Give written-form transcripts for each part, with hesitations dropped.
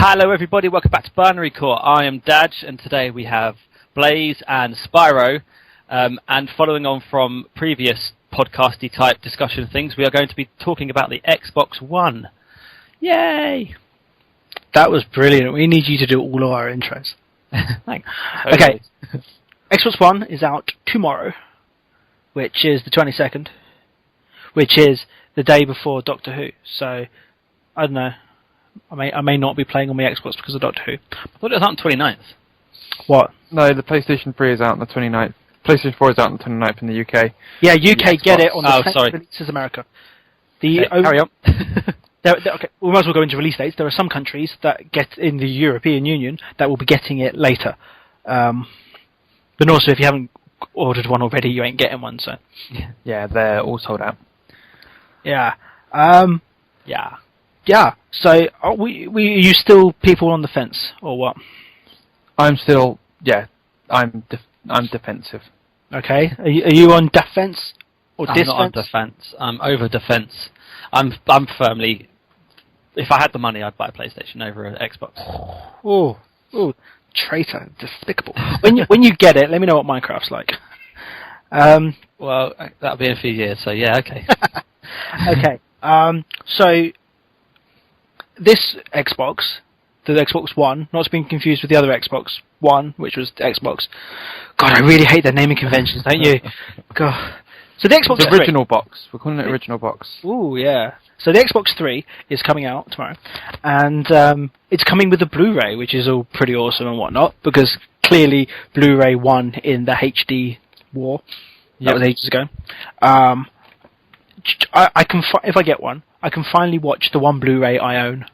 Hello everybody, welcome back to Binary Core. I am Dadge, and today we have Blaze and Spyro. And following on from previous podcasty type discussion things, we are going to be talking about the Xbox One. Yay! That was brilliant. We need you to do all of our intros. Thanks. Okay. Xbox One is out tomorrow, which is the 22nd, which is the day before Doctor Who. So, I don't know. I may not be playing on my Xbox because of Doctor Who. I thought it was out on the 29th. What? No, the PlayStation 3 is out on the 29th. PlayStation 4 is out on the 29th in the UK. Yeah, UK get it on the sorry. releases America. Carry on. Okay, we might as well go into release dates. There are some countries that get in the European Union that will be getting it later. But also, if you haven't ordered one already, you ain't getting one. So Yeah, they're all sold out. yeah, Yeah. yeah. So are you still people on the fence or what? I'm still, I'm defensive. Okay, are you on defense or I'm disfense? not on defense. I'm over defense. I'm firmly. If I had the money, I'd buy a PlayStation over an Xbox. Oh, traitor, despicable. when you get it, let me know what Minecraft's like. Well, that'll be in a few years. So yeah, okay. Okay. So this Xbox, the Xbox One, not to be confused with the other Xbox One, which was the Xbox. God, I really hate their naming conventions, don't you? God. So the Xbox The original box. We're calling it original box. Ooh, yeah. So the Xbox 3 is coming out tomorrow, and it's coming with a Blu-ray, which is all pretty awesome and whatnot, because clearly Blu-ray won in the HD war. That was ages ago. I can if I get one, I can finally watch the one Blu-ray I own.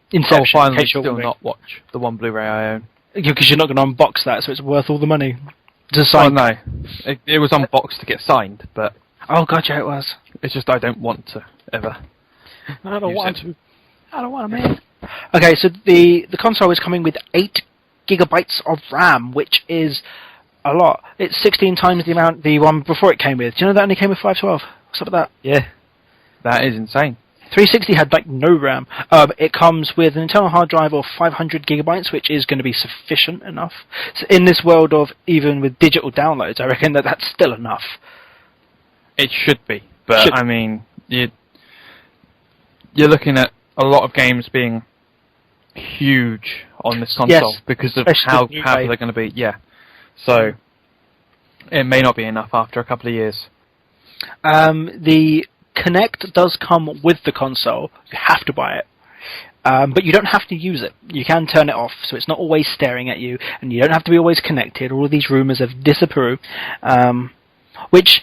Inception. I'll finally still not watch the one Blu-ray I own. Because you're not going to unbox that, so it's worth all the money. Oh no, it was unboxed to get signed, but oh god, yeah, it was. it's just I don't want to ever. I don't want to, man. Okay, so the console is coming with 8 gigabytes of RAM, which is a lot. It's 16 times the amount the one before it came with. Do you know that only came with 512? What's up with that? Yeah. That is insane. 360 had like no RAM. It comes with an internal hard drive of 500 gigabytes, which is going to be sufficient enough. So in this world of even with digital downloads, I reckon that's still enough. It should be, but I mean, you're looking at a lot of games being huge on this console because of how powerful they're going to be. Yeah, so it may not be enough after a couple of years. The Kinect does come with the console. You have to buy it. But you don't have to use it. You can turn it off, so it's not always staring at you, and you don't have to be always connected. All of these rumours have disappeared. Which,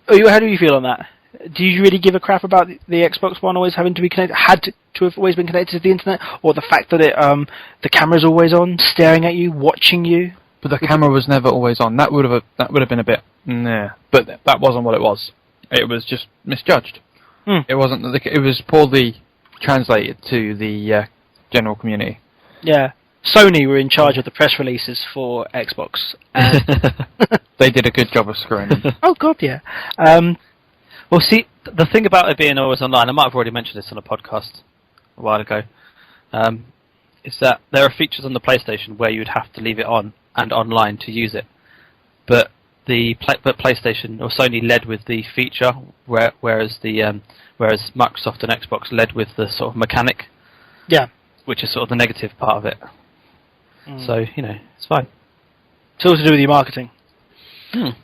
how do you feel on that? Do you really give a crap about the Xbox One always having to be connected, to have always been connected to the internet, or the fact that the camera's always on, staring at you, watching you? But the camera was never always on. That would have been a bit, nah. But that wasn't what it was. It was just misjudged. It wasn't. It was poorly translated to the general community. Yeah, Sony were in charge of the press releases for Xbox. They did a good job of screwing them. Oh god, yeah. Well, see, the thing about it being always online, I might have already mentioned this on a podcast a while ago, is that there are features on the PlayStation where you'd have to leave it on and online to use it, but PlayStation or Sony led with the feature, whereas Microsoft and Xbox led with the sort of mechanic, which is sort of the negative part of it. So it's fine. It's all to do with your marketing. What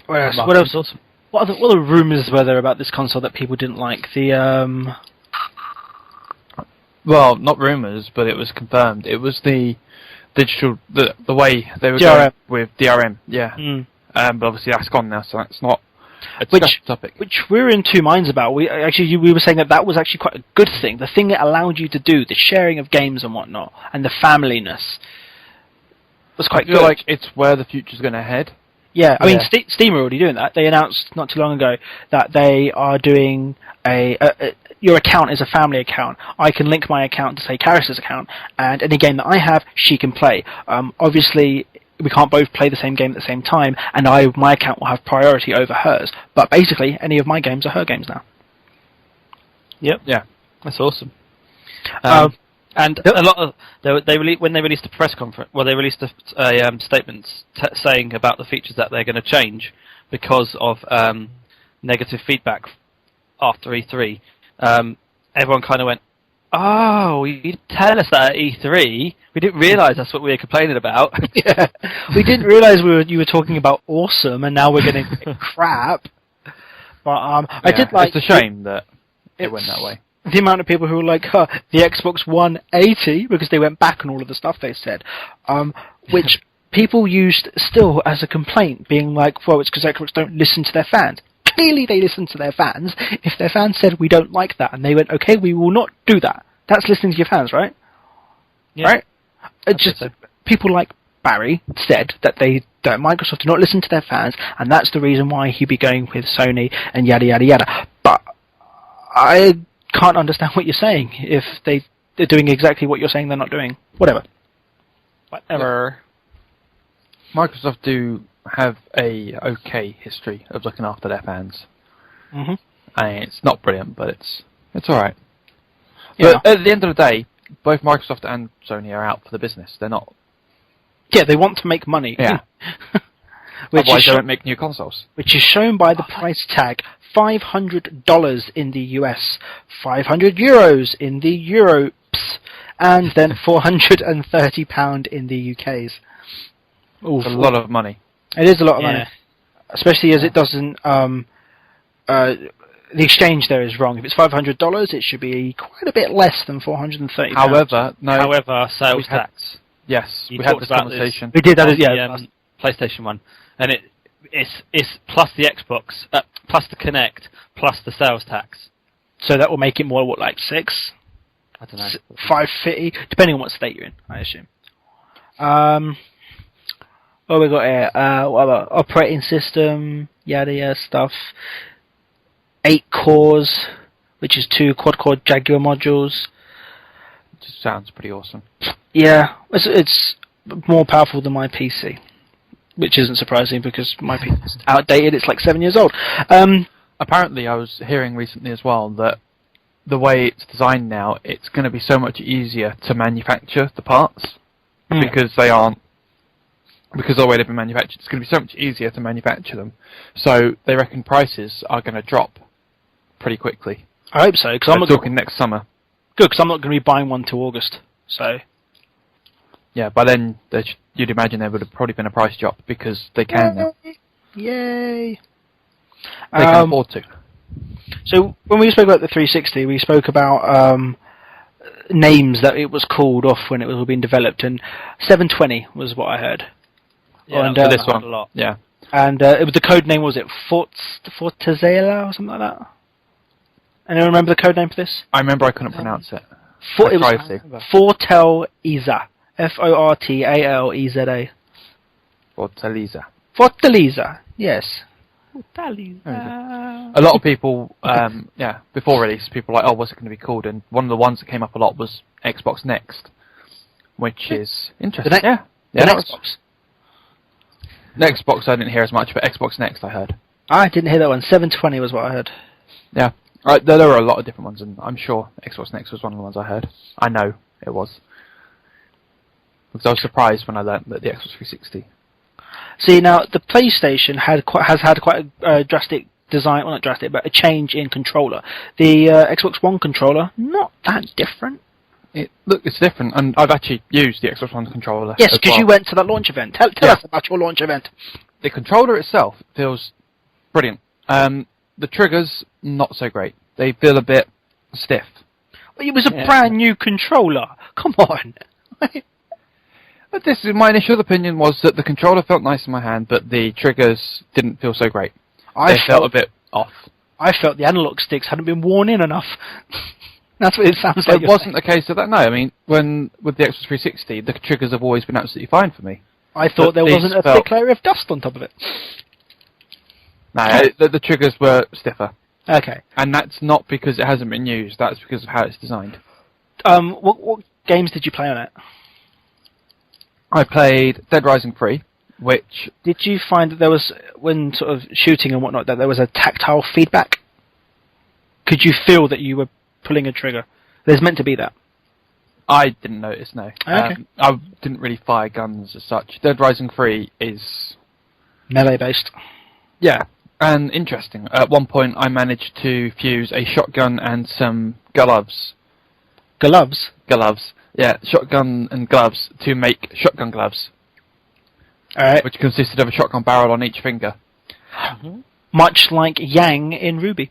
else? What else? Awesome. What other rumours were there about this console that people didn't like? Well, not rumours, but it was confirmed. It was the digital, the way they were DRM. going with DRM, but obviously that's gone now, so that's not a discussion topic. Which we're in two minds about. We were saying that was actually quite a good thing. The thing it allowed you to do, the sharing of games and whatnot, and the familyness was quite good. I feel like it's where the future's going to head. Yeah, I mean, Steam are already doing that. They announced not too long ago that they are doing your account is a family account. I can link my account to, say, Karis's account, and any game that I have, she can play. Obviously, we can't both play the same game at the same time, and my account will have priority over hers. But basically, any of my games are her games now. Yep. Yeah. That's awesome. And a lot of when they released a press conference, they released a statement saying about the features that they're going to change because of negative feedback after E3. Everyone kind of went, "Oh, you didn't tell us that at E3. We didn't realise that's what we were complaining about." Yeah, we didn't realise you were talking about awesome, and now we're getting crap. But I did like. It's a shame that it went that way. The amount of people who were like, the Xbox One 80, because they went back on all of the stuff they said, which people used still as a complaint, being like, well, it's because Xbox don't listen to their fans. Clearly they listen to their fans. If their fans said, we don't like that, and they went, okay, we will not do that. That's listening to your fans, right? Yeah. Right? People like Barry said that Microsoft do not listen to their fans, and that's the reason why he'd be going with Sony and yada, yada, yada. But I can't understand what you're saying if they're doing exactly what you're saying they're not doing. Whatever. Microsoft do have a okay history of looking after their fans. Mm-hmm. And it's not brilliant, but it's all right. Yeah. But at the end of the day, both Microsoft and Sony are out for the business. They're not. Yeah, they want to make money. Yeah. Otherwise, they won't make new consoles. Which is shown by the price tag: $500 in the US, €500 in the Europes, and then £430 in the UK's. It's a lot of money. It is a lot of money, especially as it doesn't. The exchange there is wrong. If it's $500, it should be quite a bit less than £430. However, sales tax. Yes, we had this conversation. We did that. Yeah, PlayStation 1, and it's plus the Xbox, plus the Kinect, plus the sales tax. So that will make it more like 6. I don't know. 550, depending on what state you're in, I assume. What we got here? What about operating system? Yada yada stuff. 8 cores, which is 2 quad-core Jaguar modules. It just sounds pretty awesome. Yeah, it's more powerful than my PC, which isn't surprising because my PC is outdated. It's like 7 years old. Apparently, I was hearing recently as well that the way it's designed now, it's going to be so much easier to manufacture the parts because they aren't. Because of the way they've been manufactured, it's going to be so much easier to manufacture them. So they reckon prices are going to drop pretty quickly. I hope so, because I'm talking next summer. Good, because I'm not going to be buying one till August. So yeah, by then you'd imagine there would have probably been a price drop because they can now. Yay! They can afford to. So when we spoke about the 360, we spoke about names that it was called off when it was all being developed, and 720 was what I heard. Yeah, and this one, a lot. Yeah. And it was the code name, was it Fortezela or something like that? Anyone remember the code name for this? I remember I couldn't pronounce it. It was Fortaleza. Fortaleza. Fortaleza. Fortaleza, yes. Fortaleza. A lot of people, before release, people were like, oh, what's it going to be called? And one of the ones that came up a lot was Xbox Next, which is interesting. The Xbox. Next Xbox I didn't hear as much, but Xbox Next I heard. I didn't hear that one. 720 was what I heard. Yeah. There were a lot of different ones, and I'm sure Xbox Next was one of the ones I heard. I know it was. Because I was surprised when I learned that the Xbox 360. See, now, the PlayStation has had quite a drastic design, well not drastic, but a change in controller. The Xbox One controller, not that different. It's different, and I've actually used the Xbox One controller. Yes, because you went to that launch event. Tell us about your launch event. The controller itself feels brilliant. The triggers, not so great. They feel a bit stiff. Well, it was a brand new controller. Come on. But my initial opinion was that the controller felt nice in my hand, but the triggers didn't feel so great. They felt a bit off. I felt the analog sticks hadn't been worn in enough. That's what it sounds like. It wasn't the case of that, no. I mean, with the Xbox 360, the triggers have always been absolutely fine for me. I thought there wasn't a thick layer of dust on top of it. No, the triggers were stiffer. Okay. And that's not because it hasn't been used, that's because of how it's designed. What games did you play on it? I played Dead Rising 3, which... Did you find that there was, when sort of shooting and whatnot, that there was a tactile feedback? Could you feel that you were pulling a trigger. There's meant to be that. I didn't notice, no. Okay. I didn't really fire guns as such. Dead Rising 3 is... melee-based. Yeah, and interesting. At one point, I managed to fuse a shotgun and some gloves. Gloves? Gloves. Yeah, shotgun and gloves to make shotgun gloves. Alright. Which consisted of a shotgun barrel on each finger. Mm-hmm. Much like Yang in Ruby.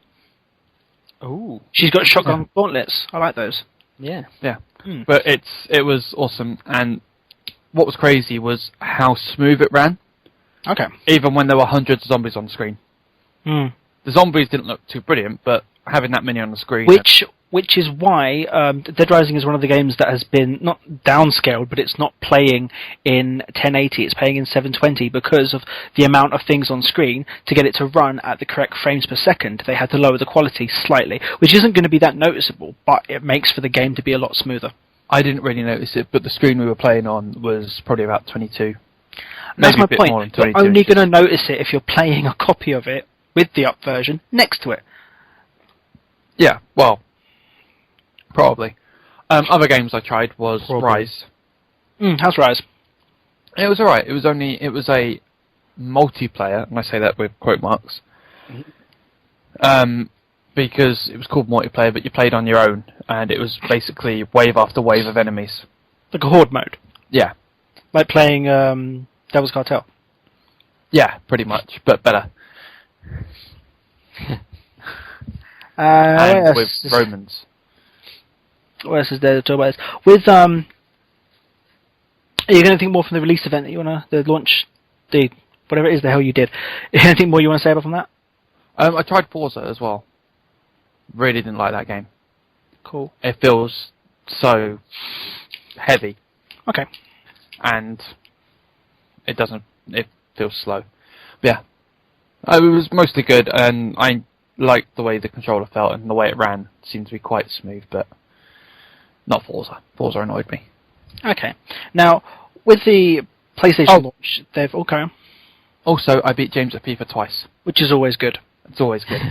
Ooh. She's got shotgun gauntlets. I like those. Yeah. Yeah. But it was awesome, and what was crazy was how smooth it ran. Okay. Even when there were hundreds of zombies on the screen. Mm. The zombies didn't look too brilliant, but having that many on the screen... Which is why Dead Rising is one of the games that has been not downscaled, but it's not playing in 1080, it's playing in 720 because of the amount of things on screen. To get it to run at the correct frames per second, they had to lower the quality slightly, which isn't going to be that noticeable, but it makes for the game to be a lot smoother. I didn't really notice it, but the screen we were playing on was probably about 22. That's Maybe my a bit point. more than You're 22 only inches. going to notice it if you're playing a copy of it with the up version next to it. Yeah, well, probably. Other games I tried was Rise. How's Rise? It was alright. It was a multiplayer, and I say that with quote marks. Because it was called multiplayer, but you played on your own, and it was basically wave after wave of enemies. Like a horde mode? Yeah. Like playing Devil's Cartel? Yeah, pretty much, but better. And with Romans. What else is there to talk about this? With, are you going to think more from the release event that you want to, the launch, whatever it is the hell you did? Anything more you want to say about from that? I tried Forza as well. Really didn't like that game. Cool. It feels so heavy. Okay. And it feels slow. But yeah. It was mostly good, and I liked the way the controller felt, and the way it ran seemed to be quite smooth, but not Forza. Forza annoyed me. Okay. Now, with the PlayStation launch, they've... Okay. Also, I beat James at FIFA twice. Which is always good. It's always good.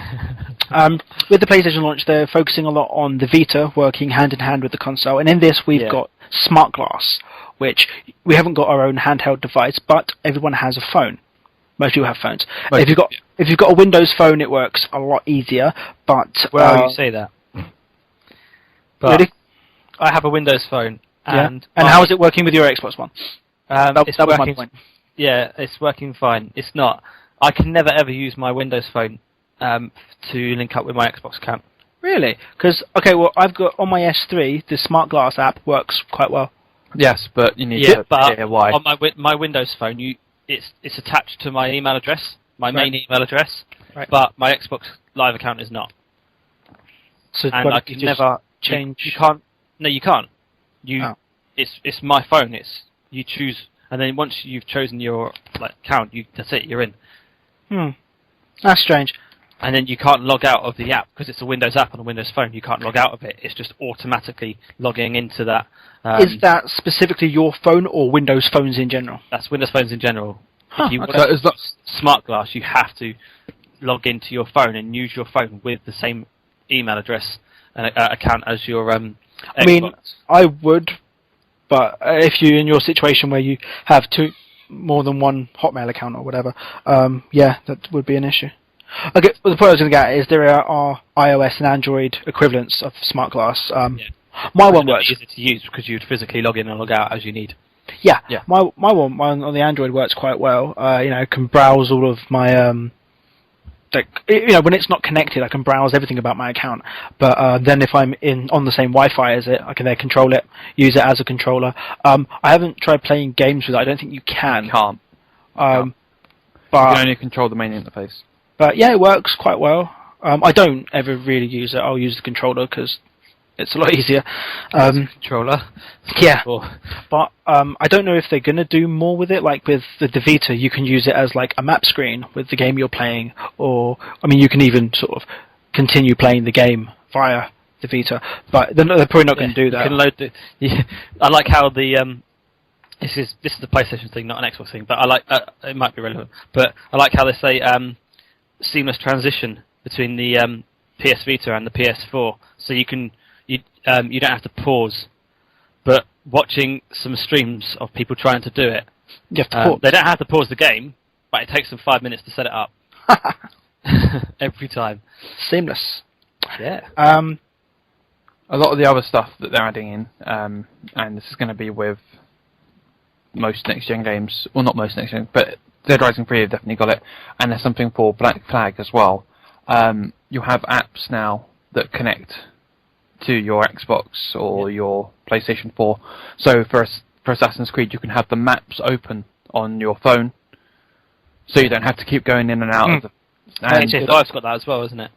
With the PlayStation launch, they're focusing a lot on the Vita working hand in hand with the console, and in this we've got Smart Glass, which we haven't got our own handheld device, but everyone has a phone. Most people have phones. If you've got a Windows phone, it works a lot easier. But you say that. But really, I have a Windows phone, and how is it working with your Xbox One? That was my point. Yeah, it's working fine. It's not. I can never ever use my Windows phone to link up with my Xbox account. Really? Because I've got on my S3 the Smart Glass app works quite well. Yes, but you need to hear why. On my Windows phone, it's attached to my email address, my main email address, but my Xbox Live account is not. So and I can never change. You can't. No, you can't. It's my phone. You choose, and then once you've chosen your account, that's it. You're in. That's strange. And then you can't log out of the app because it's a Windows app on a Windows phone. You can't log out of it. It's just automatically logging into that. Is that specifically your phone or Windows phones in general? That's Windows phones in general. If you want Smart Glass, you have to log into your phone and use your phone with the same email address and account as your Xbox. I mean, I would, but if you're in your situation where you have more than one Hotmail account or whatever, that would be an issue. Okay, well, the point I was going to get is there are iOS and Android equivalents of Smart Glass. My one works. Easy to use because you'd physically log in and log out as you need. Yeah. My one on the Android works quite well. I can browse all of my when it's not connected, I can browse everything about my account. But then if I'm on the same Wi-Fi as it, I can then control it, use it as a controller. I haven't tried playing games with it. I don't think you can. You can't. But you can only control the main interface. But yeah, it works quite well. I don't ever really use it. I'll use the controller because it's a lot easier. Controller. Yeah. But I don't know if they're going to do more with it. Like with the Vita, you can use it as like a map screen with the game you're playing. Or, you can even sort of continue playing the game via the Vita. But they're probably not going to do that. You can load I like how the... This is the PlayStation thing, not an Xbox thing, but I like... it might be relevant. But I like how they say... seamless transition between the PS Vita and the PS4. so you don't have to pause. But watching some streams of people trying to do it, You have to pause. they don't have to pause the game, but it takes them 5 minutes to set it up every time. Seamless. Yeah. A lot of the other stuff that they're adding in, and this is going to be with most next-gen games, well, not most next-gen, but Dead Rising 3 have definitely got it, and there's something for Black Flag as well. You have apps now that connect to your Xbox or your PlayStation 4. So for Assassin's Creed, you can have the maps open on your phone, so you don't have to keep going in and out of the... And GTA 5's got that as well, isn't it?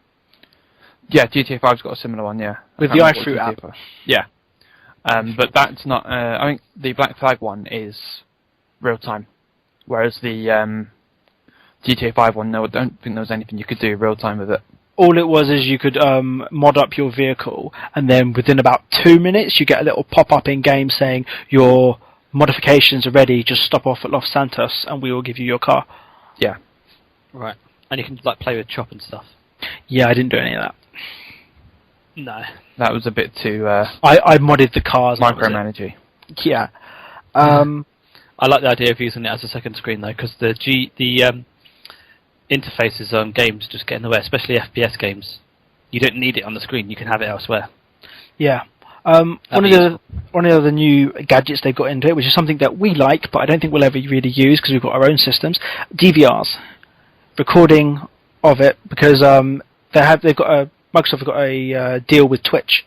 Yeah, GTA 5's got a similar one, yeah. With the iFruit app. Yeah. But that's not... I think the Black Flag one is real-time, whereas the GTA 5 one, no, I don't think there was anything you could do real-time with it. All it was is you could mod up your vehicle, and then within about 2 minutes, you get a little pop-up in-game saying your modifications are ready, just stop off at Los Santos, and we will give you your car. Yeah. Right. And you can play with chop and stuff. Yeah, I didn't do any of that. No. That was a bit too... I modded the cars. micromanaging. Yeah. I like the idea of using it as a second screen, though, because the interfaces on games just get in the way, especially FPS games. You don't need it on the screen. You can have it elsewhere. Yeah. One of the other new gadgets they've got into it, which is something that we like, but I don't think we'll ever really use because we've got our own systems, DVRs. Recording of it, because Microsoft have got a deal with Twitch.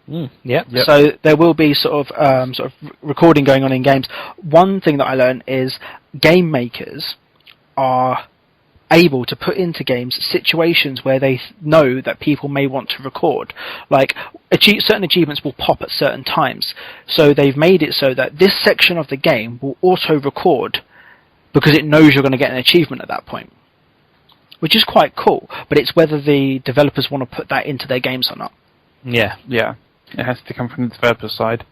Yep. So there will be sort of recording going on in games. One thing that I learned is game makers are able to put into games situations where they know that people may want to record. Like, certain achievements will pop at certain times. So they've made it so that this section of the game will auto-record because it knows you're going to get an achievement at that point. Which is quite cool, but it's whether the developers want to put that into their games or not. Yeah. Yeah. It has to come from the developer side.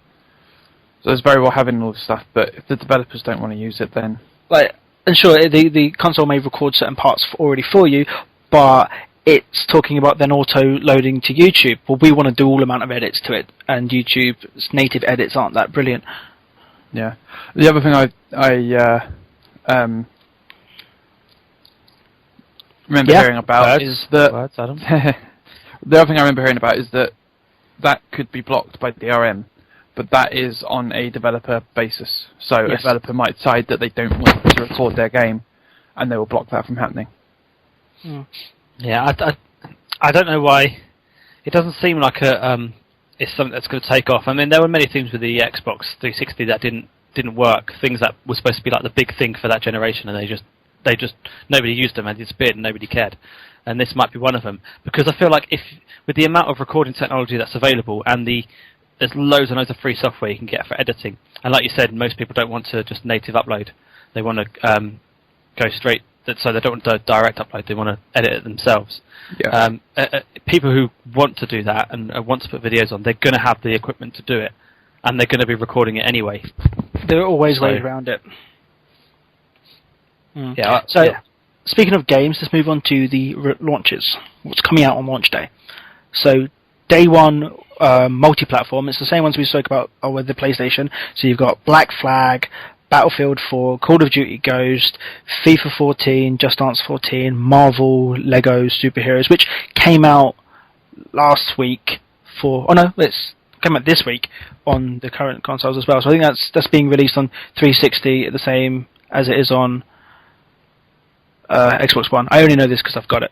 So it's very well having all this stuff, but if the developers don't want to use it, then... And sure, the console may record certain parts already for you, but it's talking about then auto-loading to YouTube. Well, we want to do all amount of edits to it, and YouTube's native edits aren't that brilliant. Yeah. The other thing I remember hearing about is that... Words, Adam. The other thing I remember hearing about is that could be blocked by DRM, but that is on a developer basis. So a developer might decide that they don't want to record their game, and they will block that from happening. Yeah, I don't know why. It doesn't seem like it's something that's going to take off. I mean, there were many things with the Xbox 360 that didn't work. Things that were supposed to be like the big thing for that generation, and they just nobody used them and disappeared and nobody cared. And this might be one of them, because I feel like with the amount of recording technology that's available and there's loads and loads of free software you can get for editing, and like you said, most people don't want to just native upload. They want to go straight, so they don't want to direct upload. They want to edit it themselves. Yeah. People who want to do that and want to put videos on, they're going to have the equipment to do it, and they're going to be recording it anyway. There are always ways around it. Yeah. Speaking of games, let's move on to the launches. What's coming out on launch day? So, day one, multi-platform. It's the same ones we spoke about with the PlayStation. So you've got Black Flag, Battlefield 4, Call of Duty Ghost, FIFA 14, Just Dance 14, Marvel, Lego Superheroes, which came out last week it's came out this week on the current consoles as well. So I think that's being released on 360 the same as it is on Xbox One. I only know this because I've got it.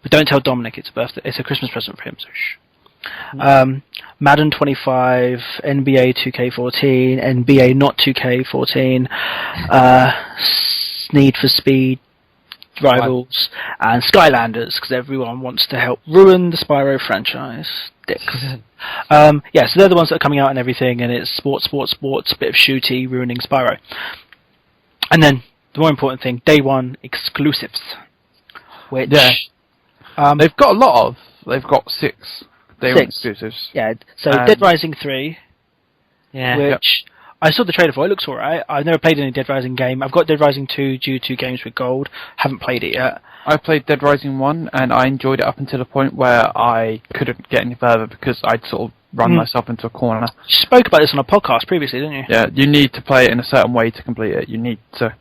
But don't tell Dominic it's a Christmas present for him. So shh. Madden 25, NBA 2K14, NBA not 2K14, Need for Speed, Rivals, and Skylanders, because everyone wants to help ruin the Spyro franchise. Dicks. So they're the ones that are coming out and everything, and it's sports, bit of shooty, ruining Spyro. And then, the more important thing, day one exclusives. Which... they've got they've got 6 day one exclusives. Yeah, so Dead Rising 3, which I saw the trailer for it. It looks alright. I've never played any Dead Rising game. I've got Dead Rising 2 due to Games with Gold. Haven't played it yet. I played Dead Rising 1, and I enjoyed it up until the point where I couldn't get any further because I'd sort of run myself into a corner. You spoke about this on a podcast previously, didn't you? Yeah, you need to play it in a certain way to complete it. You need to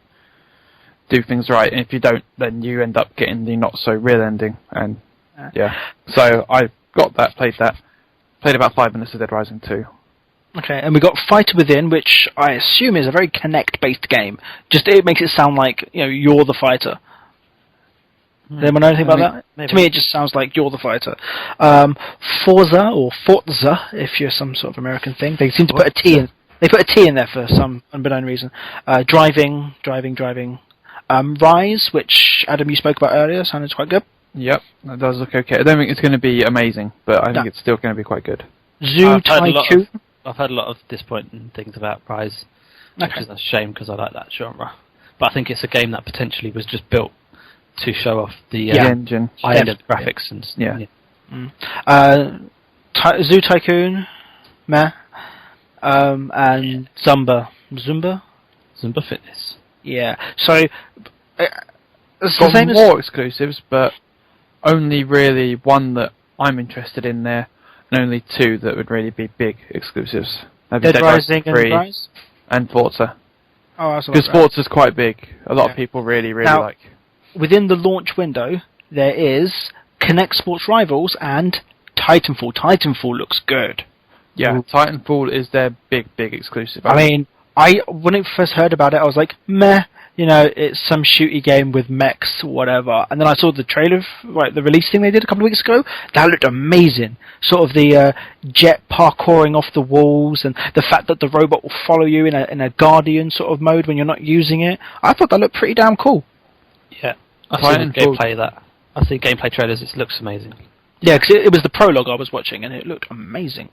do things right, and if you don't, then you end up getting the not-so-real ending. And so I got that, played about 5 minutes of Dead Rising 2. Okay, and we got Fighter Within, which I assume is a very Kinect-based game. Just it makes it sound like you're the fighter. Does anyone know anything about that? Maybe. To me, it just sounds like you're the fighter. Forza or Forza, if you're some sort of American thing. They seem to put a T in. They put a T in there for some unbeknown reason. Driving. Rise, which Adam you spoke about earlier, sounded quite good. Yep, that does look okay. I don't think it's going to be amazing, but I think it's still going to be quite good. Zoo Tycoon. I've heard a lot of disappointing things about Rise, which is a shame because I like that genre. But I think it's a game that potentially was just built to show off the engine, high-end graphics and Zoo Tycoon, meh, and Zumba Fitness. Yeah, so it's got the same more exclusives, but only really one that I'm interested in there, and only 2 that would really be big exclusives. Dead Rising and Rise? And Forza. Oh, that's because Forza's quite big. A lot of people really now, like. Within the launch window, there is Kinect Sports Rivals and Titanfall. Titanfall looks good. Yeah, Titanfall is their big exclusive. I mean, when I first heard about it, I was like, meh. It's some shooty game with mechs, whatever. And then I saw the trailer, the release thing they did a couple of weeks ago. That looked amazing. Sort of the jet parkouring off the walls, and the fact that the robot will follow you in a Guardian sort of mode when you're not using it. I thought that looked pretty damn cool. Yeah, I've seen the gameplay that. I've seen gameplay trailers. It looks amazing. Yeah, because it was the prologue I was watching, and it looked amazing.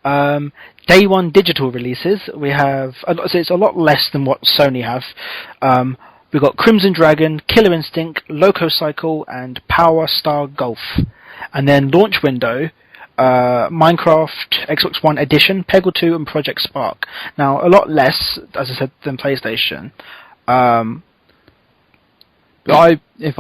Day one digital releases, we have, so it's a lot less than what Sony have. We've got Crimson Dragon, Killer Instinct, Loco Cycle, and Power Star Golf. And then launch window, Minecraft, Xbox One Edition, Peggle 2, and Project Spark. Now, a lot less, as I said, than PlayStation. If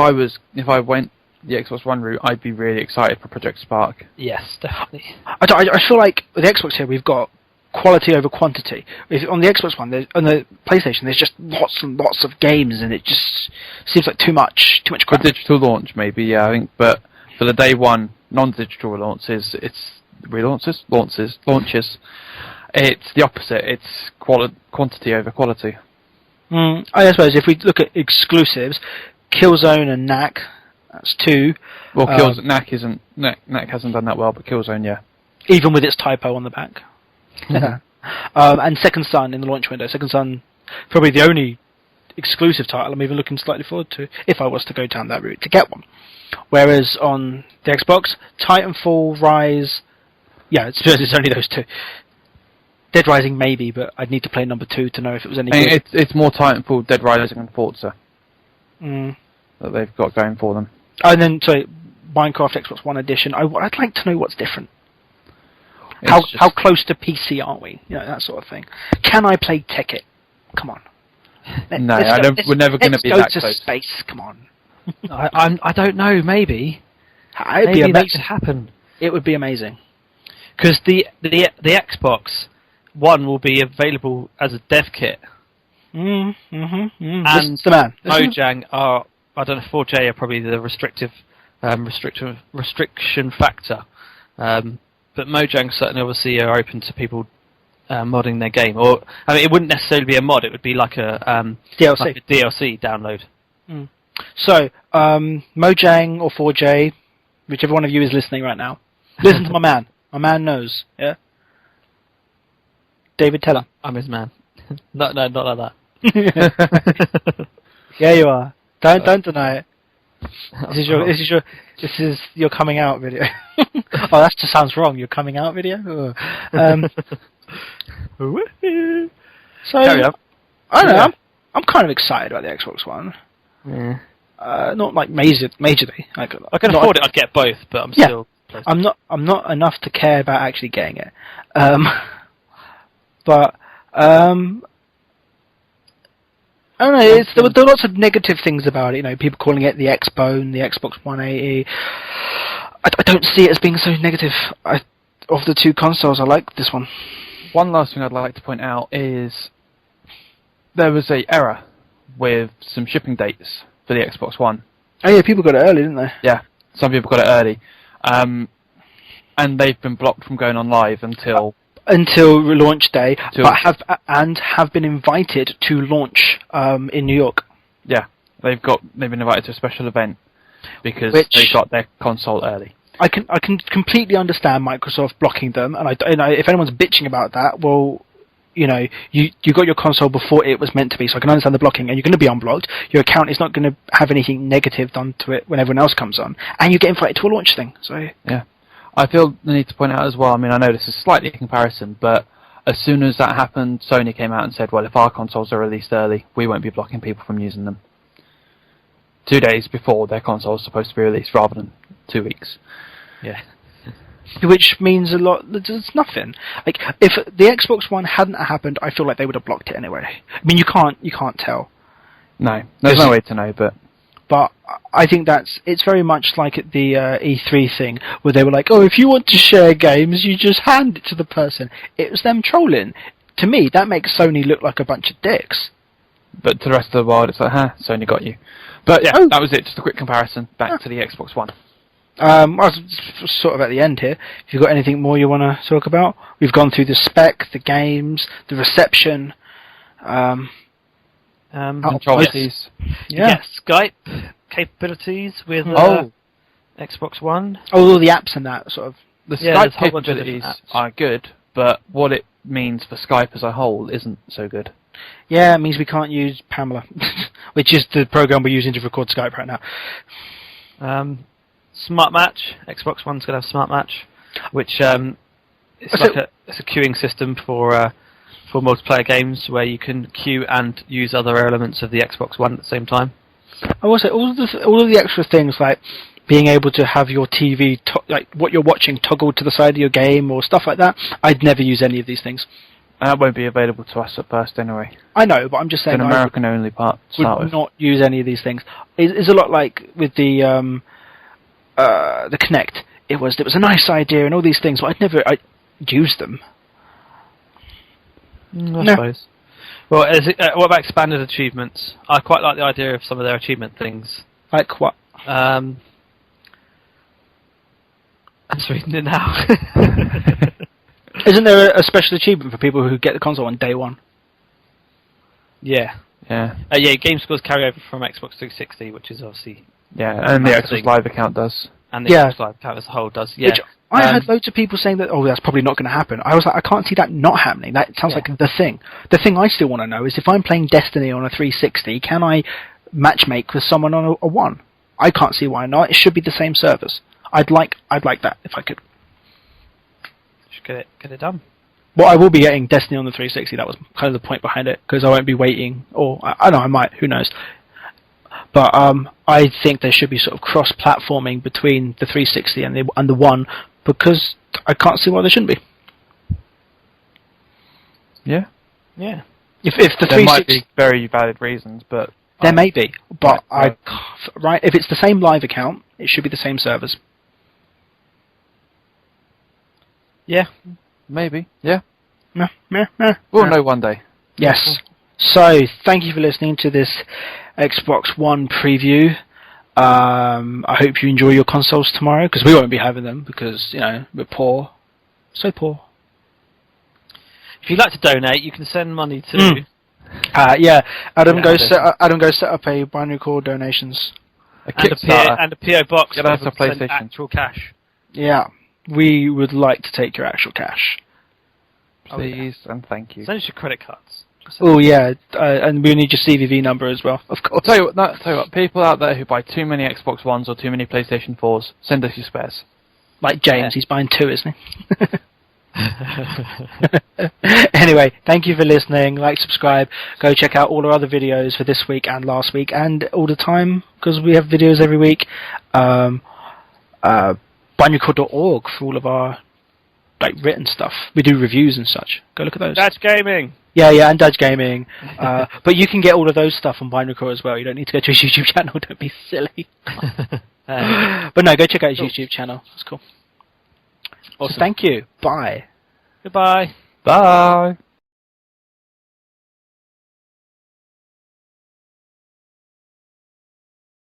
I went the Xbox One route, I'd be really excited for Project Spark. Yes, definitely. I feel like with the Xbox here, we've got quality over quantity. On the Xbox One, on the PlayStation, there's just lots and lots of games, and it just seems like too much crap. For digital launch, maybe, I think, but for the day one non-digital launches, it's the opposite. It's quantity over quality. I suppose if we look at exclusives, Killzone and Knack, that's 2. Well, Knack hasn't done that well, but Killzone, yeah. Even with its typo on the back. And Second Son in the launch window. Second Son, probably the only exclusive title I'm even looking slightly forward to, if I was to go down that route to get one. Whereas on the Xbox, Titanfall, Rise, it's only those 2. Dead Rising maybe, but I'd need to play number 2 to know if it was any good. It's more Titanfall, Dead Rising, and Forza that they've got going for them. And then, Minecraft Xbox One Edition. I'd like to know what's different. How close to PC are we? That sort of thing. Can I play Tekkit? Come on. We're never going to be that close. Let's go to space. Come on. I don't know. Maybe that could happen. It would be amazing. Because the Xbox One will be available as a dev kit. And the man. Mojang are, I don't know, 4J are probably the restriction factor. But Mojang certainly obviously are open to people modding their game. Or it wouldn't necessarily be a mod, it would be like a DLC download. So, Mojang or 4J, whichever one of you is listening right now, listen to my man. My man knows, yeah? David, tell him. I'm his man. No, not like that. Yeah, you are. Don't deny it. This is your coming out video. Oh, that just sounds wrong. Your coming out video. So carry on. I don't know. I'm kind of excited about the Xbox One. Yeah. Not like majorly. I can afford it. I'd get both, but I'm still. I'm not enough to care about actually getting it. But I don't know. There were lots of negative things about it. You know, people calling it the X-Bone, the Xbox 180. I don't see it as being so negative. Of the two consoles, I like this one. One last thing I'd like to point out is there was a error with some shipping dates for the Xbox One. Oh yeah, people got it early, didn't they? Yeah, some people got it early. And they've been blocked from going on live until launch day, but have been invited to launch in New York. Yeah, they've been invited to a special event because they got their console early. I can completely understand Microsoft blocking them, and if anyone's bitching about that, well, you know, you got your console before it was meant to be, so I can understand the blocking, and you're going to be unblocked. Your account is not going to have anything negative done to it when everyone else comes on, and you get invited to a launch thing. So yeah. I feel the need to point out as well, I mean, I know this is slightly a comparison, but as soon as that happened, Sony came out and said, well, if our consoles are released early, we won't be blocking people from using them. 2 days before their console is supposed to be released, rather than 2 weeks. Yeah. Which means a lot. There's nothing. Like, if the Xbox One hadn't happened, I feel like they would have blocked it anyway. I mean, you can't tell. No, there's no way to know, but I think it's very much like at the E3 thing, where they were like, oh, if you want to share games, you just hand it to the person. It was them trolling. To me, that makes Sony look like a bunch of dicks. But to the rest of the world, it's like, Sony got you. But yeah, that was it. Just a quick comparison back to the Xbox One. I was sort of at the end here. If you've got anything more you want to talk about, we've gone through the spec, the games, the reception. Control keys. Yeah, Skype capabilities with Xbox One. Oh, all the apps and that sort of. The Skype capabilities are good, but what it means for Skype as a whole isn't so good. Yeah, it means we can't use Pamela, which is the program we're using to record Skype right now. Smart Match. Xbox One's going to have Smart Match, which it's a queuing system for multiplayer games where you can queue and use other elements of the Xbox One at the same time. I will say all of the extra things like being able to have your TV like what you're watching toggled to the side of your game or stuff like that. I'd never use any of these things. That won't be available to us at first anyway. I know, but I'm just saying. It's an American-only part. Would not use any of these things. It's a lot like with the Kinect. It was a nice idea and all these things, but I'd use them. I suppose. Well, what about expanded achievements? I quite like the idea of some of their achievement things. Like what? I'm just reading it now. Isn't there a special achievement for people who get the console on day one? Yeah. Yeah. Game scores carry over from Xbox 360, which is obviously... Yeah, and the Xbox Live account does. And the Xbox Live account as a whole does, yeah. Which I had loads of people saying that, that's probably not going to happen. I was like, I can't see that not happening. That sounds like the thing. The thing I still want to know is if I'm playing Destiny on a 360, can I matchmake with someone on a 1? I can't see why not. It should be the same service. I'd like that if I could. Should get it done. Well, I will be getting Destiny on the 360. That was kind of the point behind it, because I won't be waiting. Or I know I might. Who knows? But I think there should be sort of cross-platforming between the 360 and the 1, because I can't see why there shouldn't be. Yeah. Yeah. If the 360 there might be very valid reasons, but there may be. But right, if it's the same live account, it should be the same servers. Yeah. Maybe. Yeah. No. We'll know one day. Yes. So, thank you for listening to this Xbox One preview. I hope you enjoy your consoles tomorrow, because we won't be having them, because, we're poor. So poor. If you'd like to donate, you can send money to... Adam, go set up a binary core donations. And a PO box. Get us a PlayStation. Actual cash. Yeah. We would like to take your actual cash. Please and thank you. Send us your credit cards. Oh yeah, and we need your CVV number as well, of course. Tell you what, people out there who buy too many Xbox Ones or too many PlayStation 4s, send us your spares. Like James, he's buying 2, isn't he? Anyway, thank you for listening. Like, subscribe. Go check out all our other videos for this week and last week and all the time, because we have videos every week. Binary.org for all of our like written stuff. We do reviews and such. Go look at those. That's gaming. Yeah, and Dadge Gaming. But you can get all of those stuff on Bindrecord as well. You don't need to go to his YouTube channel. Don't be silly. But no, go check out his YouTube channel. That's cool. Awesome. So thank you. Bye. Goodbye. Bye.